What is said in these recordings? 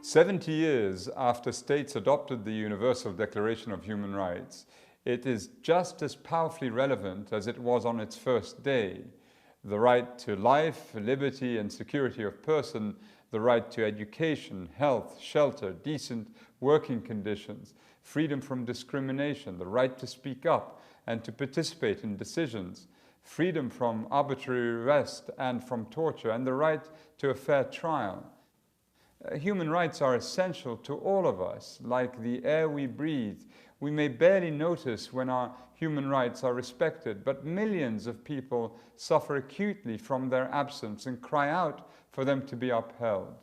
70 years after states adopted the Universal Declaration of Human Rights, it is just as powerfully relevant as it was on its first day. The right to life, liberty and security of person, the right to education, health, shelter, decent working conditions, freedom from discrimination, the right to speak up and to participate in decisions, freedom from arbitrary arrest and from torture, and the right to a fair trial. Human rights are essential to all of us, like the air we breathe. We may barely notice when our human rights are respected, but millions of people suffer acutely from their absence and cry out for them to be upheld.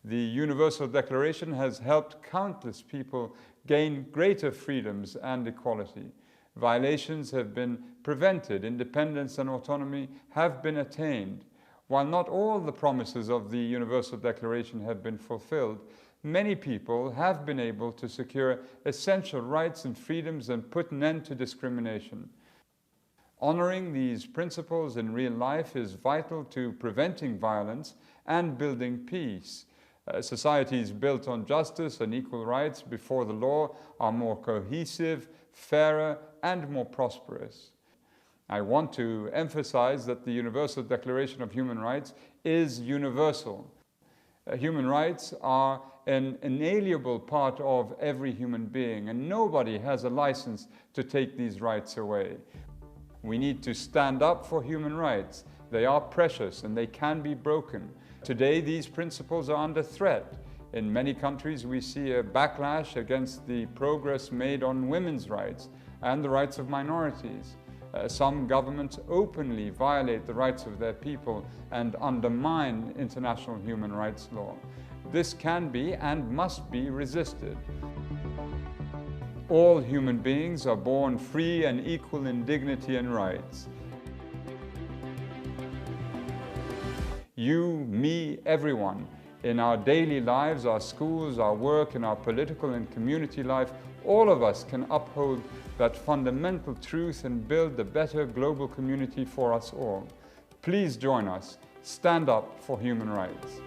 The Universal Declaration has helped countless people gain greater freedoms and equality. Violations have been prevented, independence and autonomy have been attained. While not all the promises of the Universal Declaration have been fulfilled, many people have been able to secure essential rights and freedoms and put an end to discrimination. Honoring these principles in real life is vital to preventing violence and building peace. Societies built on justice and equal rights before the law are more cohesive, fairer, and more prosperous. I want to emphasize that the Universal Declaration of Human Rights is universal. Human rights are an inalienable part of every human being, and nobody has a license to take these rights away. We need to stand up for human rights. They are precious and they can be broken. Today, these principles are under threat. In many countries, we see a backlash against the progress made on women's rights and the rights of minorities. Some governments openly violate the rights of their people and undermine international human rights law. This can be and must be resisted. All human beings are born free and equal in dignity and rights. You, me, everyone, in our daily lives, our schools, our work, in our political and community life, all of us can uphold that fundamental truth and build a better global community for us all. Please join us. Stand up for human rights.